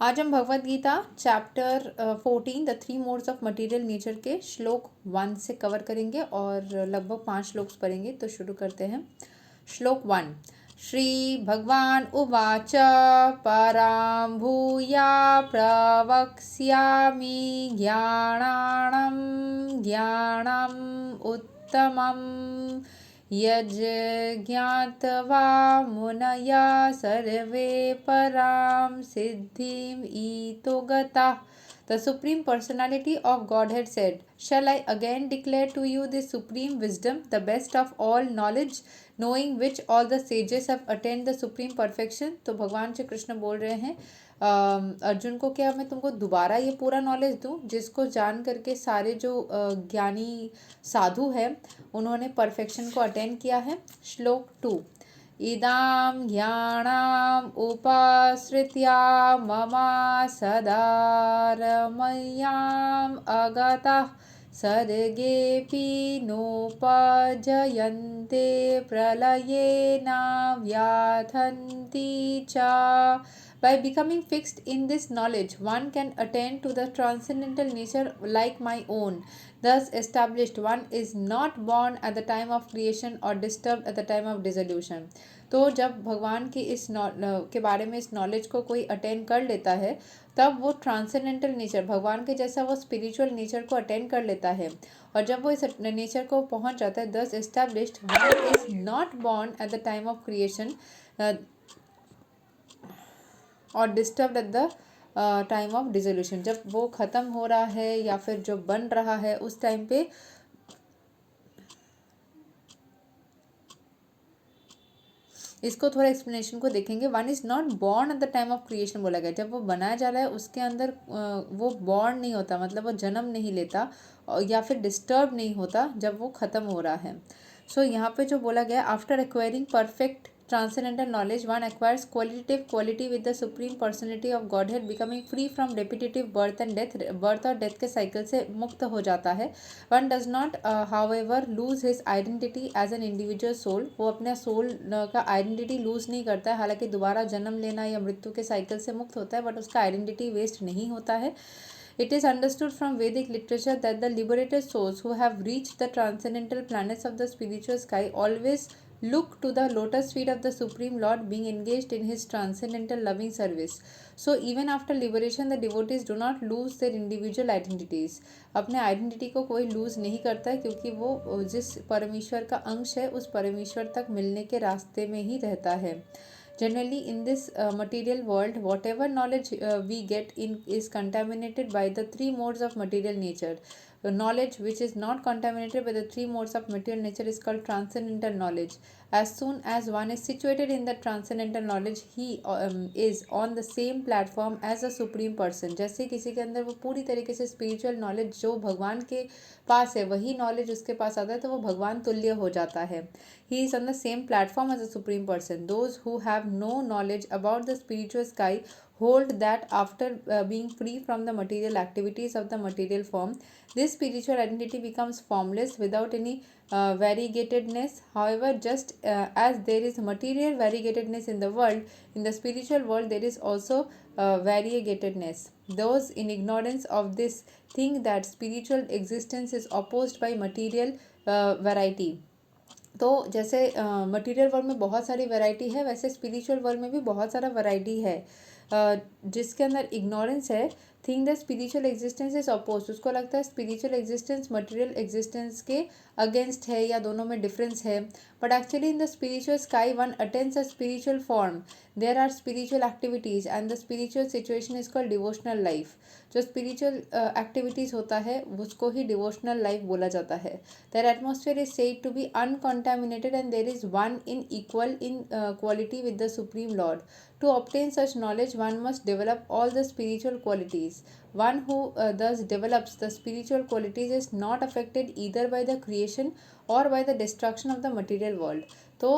आज हम Bhagavad Gita chapter 14 the three modes of material nature के श्लोक 1 से कवर करेंगे और लगभग 5 श्लोक पढ़ेंगे। तो शुरू करते हैं। श्लोक 1। श्री भगवान उवाच परां भूया प्रवक्ष्यामि ज्ञानम् उत्तमम् यज्ञात्वा मुनया सर्वे परां सिद्धिम ईतो गताः। The Supreme Personality of Godhead said, "Shall I again declare to you this supreme wisdom, the best of all knowledge, knowing which all the sages have attained the supreme perfection?" तो भगवान श्री कृष्ण बोल रहे हैं अर्जुन को, क्या मैं तुमको दोबारा ये पूरा नॉलेज दूं जिसको जान करके सारे जो ज्ञानी साधु हैं उन्होंने परफेक्शन को अटेन किया है। श्लोक 2। इदां ज्ञानम् उपाश्रित्य मम सदारमय्याम् अगताः सर्गेऽपि नोपजयन्ते प्रलयेन व्यथन्ति च। By becoming fixed in this knowledge, one can attain to the transcendental nature like my own. Thus established, one is not born at the time of creation or disturbed at the time of dissolution. तो जब भगवान की के बारे में इस knowledge को कोई अटेन कर लेता है तब वो ट्रांसेंडेंटल नेचर, भगवान के जैसा वो स्पिरिचुअल नेचर को अटेन कर लेता है। और जब वो इस नेचर को पहुंच जाता है, thus established, one is not born at the time of creation और disturb at the time of dissolution. जब वो ख़त्म हो रहा है या फिर जो बन रहा है उस टाइम पे इसको थोड़ा एक्सप्लेनेशन को देखेंगे। One is not born at the time of creation बोला गया। जब वो बनाया जा रहा है उसके अंदर वो बॉर्न नहीं होता, मतलब वो जन्म नहीं लेता या फिर डिस्टर्ब नहीं होता जब वो ख़त्म हो रहा है। सो यहाँ पे जो बोला गया, after acquiring perfect transcendental knowledge, one acquires qualitative quality with the supreme personality of Godhead, becoming free from repetitive birth and death, birth और death के cycle से मुक्त हो जाता है। One does not however lose his identity as an individual soul. वो अपने soul का identity lose नहीं करता है, हालांकि दोबारा जन्म लेना या मृत्यु के cycle से मुक्त होता है, बट उसका identity waste नहीं होता है। It is understood from Vedic literature that the liberated souls who have reached the transcendental planets of the spiritual sky always look to the lotus feet of the Supreme Lord, being engaged in his transcendental loving service. So even after liberation, the devotees do not lose their individual identities. अपने identity को कोई loose नहीं करता है, क्योंकि वो जिस परमेश्वर का अंश है उस परमेश्वर तक मिलने के रास्ते में ही रहता है। Generally, in this material world, whatever knowledge we get in is contaminated by the three modes of material nature. The knowledge which is not contaminated by the three modes of material nature is called transcendental knowledge. As soon as one is situated in the transcendental knowledge, he is on the same platform as a supreme person. जैसे किसी के अंदर वो पूरी तरीके से spiritual knowledge जो भगवान के पास है वही knowledge उसके पास आता है तो वो भगवान तुल्य हो जाता है। He is on the same platform as a supreme person. Those who have no knowledge about the spiritual sky hold that after being free from the material activities of the material form, this spiritual identity becomes formless without any variegatedness. However, just as there is material variegatedness in the world, in the spiritual world there is also variegatedness. Those in ignorance of this think that spiritual existence is opposed by material variety. तो जैसे material world में बहुत सारी variety है, वैसे spiritual world में भी बहुत सारा वैरायटी है। जिसके अंदर इग्नोरेंस है, think the spiritual existence is oppose, उसको लगता है स्पिरिचुअल एग्जिस्टेंस मटेरियल एग्जिस्टेंस के अगेंस्ट है या दोनों में डिफरेंस है। But actually in the spiritual sky one attains a spiritual form, there are spiritual activities and the spiritual situation is called devotional life. जो स्पिरिचुअल एक्टिविटीज़ होता है उसको ही डिवोशनल लाइफ बोला जाता है। Their atmosphere is said to be uncontaminated and there is one in equal in quality with the supreme Lord. To obtain such knowledge, one must develop all the spiritual qualities. One who thus develops the spiritual qualities is not affected either by the creation or by the destruction of the material world. तो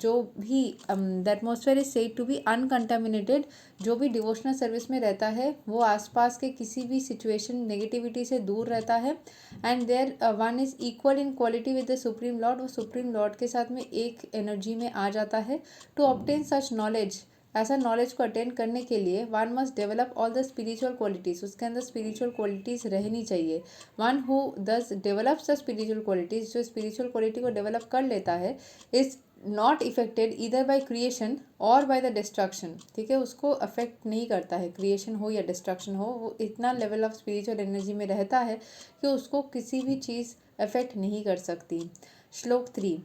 जो भी the atmosphere is said to be uncontaminated, जो भी devotional service में रहता है वो आसपास के किसी भी सिचुएशन नेगेटिविटी से दूर रहता है। And there one is equal in quality with the supreme lord, वो सुप्रीम लॉर्ड के साथ में एक एनर्जी में आ जाता है। टू ऑब्टेन सच नॉलेज ऐसा नॉलेज को अटेंड करने के लिए one must develop all the spiritual qualities, उसके अंदर स्पिरिचुअल क्वालिटीज़ रहनी चाहिए। One who thus develops the spiritual qualities, जो स्पिरिचुअल क्वालिटी को डेवलप कर लेता है, is not affected either by creation और बाय द डिस्ट्रक्शन। ठीक है, उसको अफेक्ट नहीं करता है, क्रिएशन हो या डिस्ट्रक्शन हो, वो इतना लेवल ऑफ स्पिरिचुअल एनर्जी में रहता है कि उसको किसी भी चीज़ अफेक्ट नहीं कर सकती। श्लोक 3।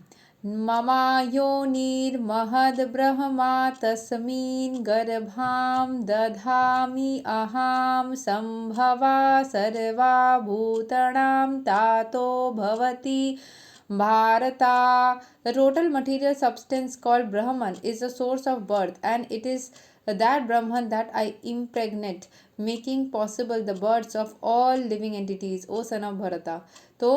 ममा योनिर्महद् ब्रह्मा तस्मिन् गर्भां दधामि अहं सम्भवा सर्वा भूतानां तातो भवति भारता। The total material substance called Brahman is the source of birth, and it is that Brahman that I impregnate, making possible the births of all living entities, O son of Bharata। तो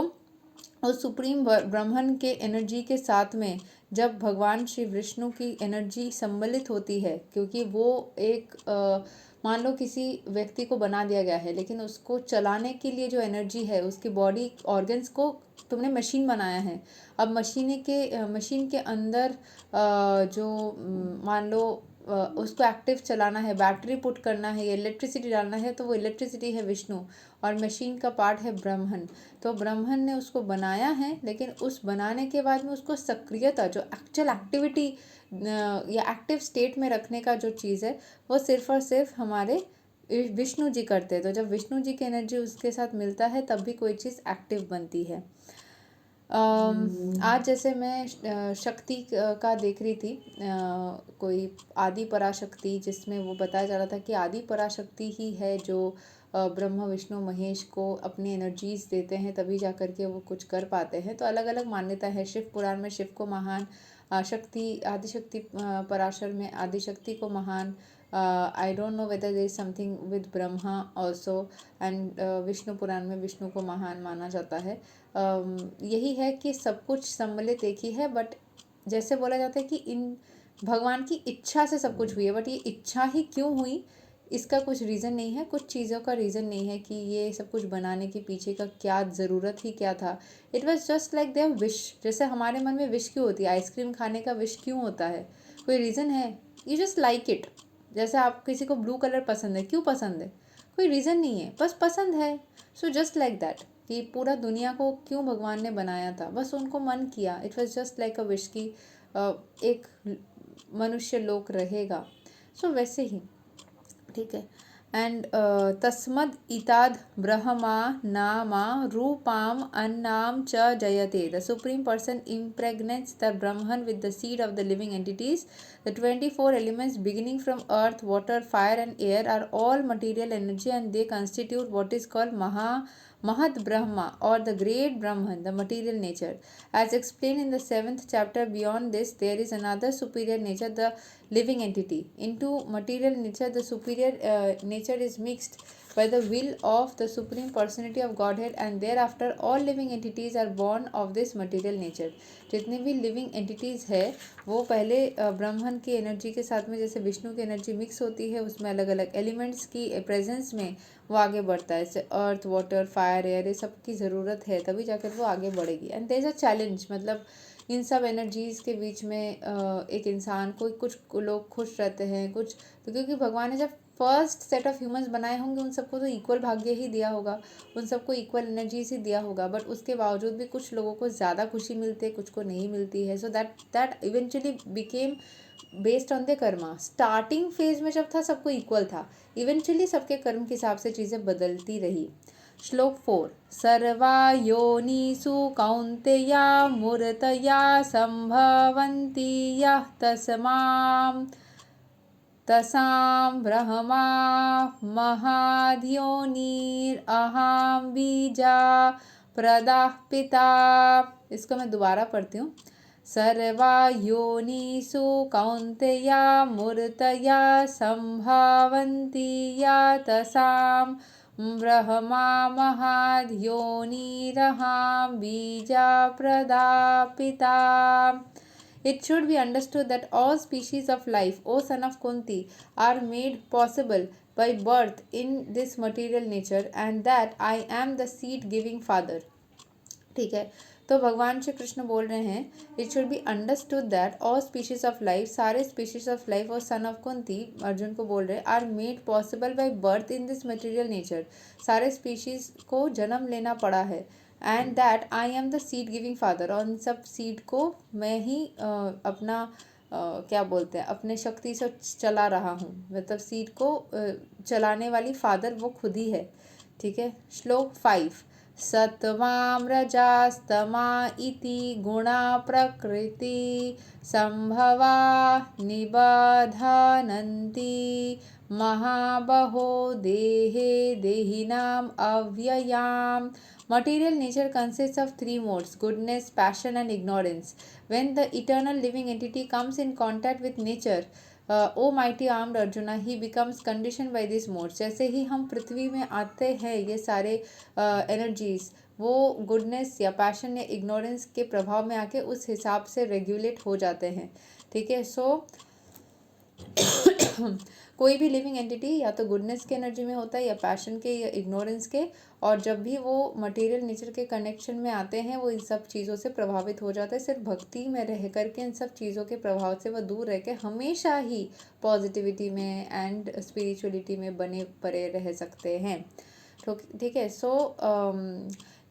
उस supreme ब्रह्मन के energy के साथ में जब भगवान श्री विष्णु की energy सम्मिलित होती है, क्योंकि वो एक मान लो किसी व्यक्ति को बना दिया गया है, लेकिन उसको चलाने के लिए जो एनर्जी है, उसकी बॉडी ऑर्गन्स को तुमने मशीन बनाया है। अब मशीन के अंदर जो मान लो उसको एक्टिव चलाना है, बैटरी पुट करना है या इलेक्ट्रिसिटी डालना है, तो वो इलेक्ट्रिसिटी है विष्णु और मशीन का पार्ट है ब्रह्मन। तो ब्रह्मन ने उसको बनाया है, लेकिन उस बनाने के बाद में उसको सक्रियता, जो एक्चुअल एक्टिविटी या एक्टिव स्टेट में रखने का जो चीज़ है, वो सिर्फ और सिर्फ हमारे विष्णु जी करते हैं। तो जब विष्णु जी की एनर्जी उसके साथ मिलता है तब भी कोई चीज़ एक्टिव बनती है। आज जैसे मैं शक्ति का देख रही थी, कोई आदि पराशक्ति, जिसमें वो बताया जा रहा था कि आदि पराशक्ति ही है जो ब्रह्मा विष्णु महेश को अपनी एनर्जीज देते हैं, तभी जा कर के वो कुछ कर पाते हैं। तो अलग अलग मान्यता है। शिव पुराण में शिव को महान, शक्ति आदिशक्ति पराशर में आदिशक्ति को महान, I don't know whether there is something with Brahma also, and Vishnu Purana में विष्णु को महान माना जाता है। यही है कि सब कुछ सम्मिलित एक ही है, बट जैसे बोला जाता है कि इन भगवान की इच्छा से सब कुछ हुई है, बट ये इच्छा ही क्यों हुई इसका कुछ रीज़न नहीं है, कुछ चीज़ों का रीज़न नहीं है कि ये सब कुछ बनाने के पीछे का क्या ज़रूरत ही क्या था। It was just like there wish. जैसे हमारे मन में विश क्यों होती है, आइसक्रीम खाने का विश क्यों होता है, कोई रीज़न है? You just like it. जैसे आप किसी को ब्लू कलर पसंद है, क्यों पसंद है? कोई रीज़न नहीं है, बस पसंद है। सो जस्ट लाइक दैट, कि पूरा दुनिया को क्यों भगवान ने बनाया था, बस उनको मन किया। It was just like a wish की एक मनुष्य लोक रहेगा। सो वैसे ही ठीक है। एंड तस्मद इताद ब्रह्मा नामा रूपाम अन्नाम च जयते। The supreme person impregnates the Brahman with the seed of the living entities. The 24 elements beginning from earth, water, fire and air are all material energy, and they constitute what is called Mahad Brahma or the great Brahman, the material nature. As explained in the 7th chapter, beyond this there is another superior nature, the living entity. Into material nature, the superior nature is mixed by the will of the supreme personality of Godhead, and thereafter all living entities are born of this material nature. जितने भी living entities है वो पहले ब्रह्मन की energy के साथ में, जैसे विष्णु की एनर्जी मिक्स होती है, उसमें अलग अलग एलिमेंट्स की प्रेजेंस में वो आगे बढ़ता है। जैसे अर्थ, वाटर, फायर, एयर, ये सब की ज़रूरत है, तभी जाकर वो आगे बढ़ेगी। And there is a challenge, मतलब इन सब एनर्जीज़ के बीच में एक इंसान को, कुछ लोग खुश रहते हैं, कुछ तो क्योंकि भगवान ने जब फर्स्ट सेट ऑफ ह्यूमंस बनाए होंगे उन सबको तो इक्वल भाग्य ही दिया होगा, उन सबको इक्वल एनर्जीज ही दिया होगा, बट उसके बावजूद भी कुछ लोगों को ज़्यादा खुशी मिलती है, कुछ को नहीं मिलती है। So that eventually became based on the Karma. Starting phase में जब था सबको इक्वल था, इवेंचुअली सबके कर्म के हिसाब से चीज़ें बदलती रही। श्लोक 4। सर्वा योनिषु कौन्तेया मूर्तया संभवन्ति यः तसां ब्रह्मा महाद्योनिरहं बीजा प्रदाः पिता। इसको मैं दोबारा पढ़ती हूँ। सर्वा योनिषु कौन्तेया मूर्तया संभवन्ति यः तसां ब्रह्मा महाद्योनिरहं बीजा प्रदाः पिता। It should be understood that all species of life, O son of Kunti, are made possible by birth in this material nature, and that I am the seed giving father. ठीक है, तो भगवान श्री कृष्ण बोल रहे हैं, it should be understood that all species of life, सारे species of life, और son of Kunti Arjun को बोल रहे हैं, are made possible by birth in this material nature, सारे स्पीशीज को जन्म लेना पड़ा है, and that I am the seed giving father, और इन सब सीड को मैं ही अपना क्या बोलते हैं, अपने शक्ति से चला रहा हूँ, मतलब सीड को चलाने वाली फादर वो खुद ही है। ठीक है। श्लोक 5, सत्वां रजास्तमा इति गुणा प्रकृति संभवा निबधनन्ति महाबहो देहे देहिनाम अव्ययाम। Material nature consists of three modes: goodness, passion, and ignorance. When the eternal living entity comes in contact with nature, O mighty armed Arjuna, he becomes condition by this modes. जैसे ही हम पृथ्वी में आते हैं, ये सारे एनर्जीज वो गुडनेस या पैशन या इग्नोरेंस के प्रभाव में आके उस हिसाब से रेगुलेट हो जाते हैं। ठीक है। सो कोई भी लिविंग एंटिटी या तो गुडनेस के एनर्जी में होता है या पैशन के या इग्नोरेंस के, और जब भी वो मटेरियल नेचर के कनेक्शन में आते हैं वो इन सब चीज़ों से प्रभावित हो जाता है। सिर्फ भक्ति में रह करके इन सब चीज़ों के प्रभाव से वो दूर रह के हमेशा ही पॉजिटिविटी में एंड स्पिरिचुअलिटी में बने पड़े रह सकते हैं। ठीक है। सो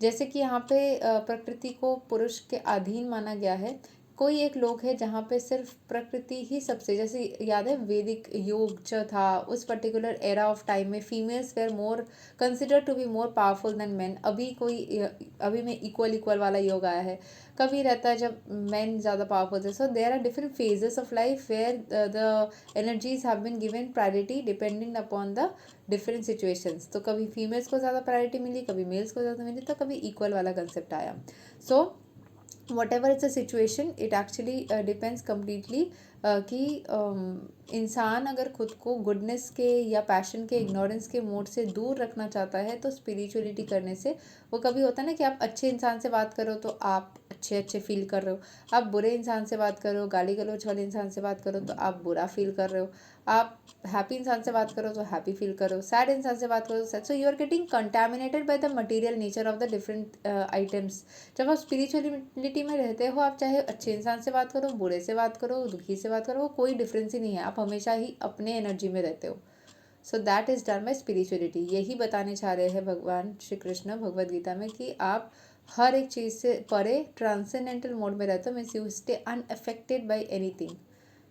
जैसे कि यहाँ पे प्रकृति को पुरुष के अधीन माना गया है। कोई एक लोग है जहाँ पे सिर्फ प्रकृति ही सबसे, जैसे याद है वैदिक युग जो था, उस पर्टिकुलर एरा ऑफ टाइम में females were more consider to be more powerful than man. अभी में इक्वल वाला योग आया है। कभी रहता है जब मैन ज़्यादा पावरफुल है। So there are different phases of life where the energies have been given priority depending upon the different situations. तो कभी फीमेल्स को ज़्यादा प्रायोरिटी मिली, कभी मेल्स को ज़्यादा मिली, तो कभी इक्वल वाला कंसेप्ट आया। सो whatever is the situation, it actually depends completely कि इंसान अगर खुद को गुडनेस के या पैशन के इग्नोरेंस के मोड से दूर रखना चाहता है तो स्पिरिचुअलिटी करने से वो कभी होता है ना कि आप अच्छे इंसान से बात करो तो आप अच्छे फील कर रहे हो, आप बुरे इंसान से बात कर रहे हो, गाली गलौज वाले इंसान से बात करो तो आप बुरा फील कर रहे हो, आप हैप्पी इंसान से बात करो तो हैप्पी फील करो, सैड इंसान से बात करो तो sad. So you are getting contaminated by the material nature of the different items. जब आप स्पिरिचुअलिटी में रहते हो, आप चाहे अच्छे इंसान से बात करो, बुरे से बात करो, दुखी से बात करो, वो कोई डिफरेंस ही नहीं है, आप हमेशा ही अपने एनर्जी में रहते हो। So that is done by spirituality. यही बताने चाह रहे हैं भगवान श्री कृष्ण भगवद गीता में कि आप हर एक चीज़ से परे ट्रांसेंडेंटल मोड में रहते हो, means you stay unaffected bye anything.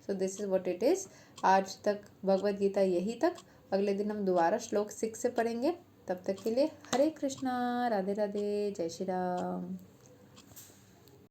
So this is what it is. आज तक भगवद गीता यही तक। अगले दिन हम दोबारा श्लोक 6 से पढ़ेंगे। तब तक के लिए हरे कृष्णा, राधे राधे, जय श्री राम।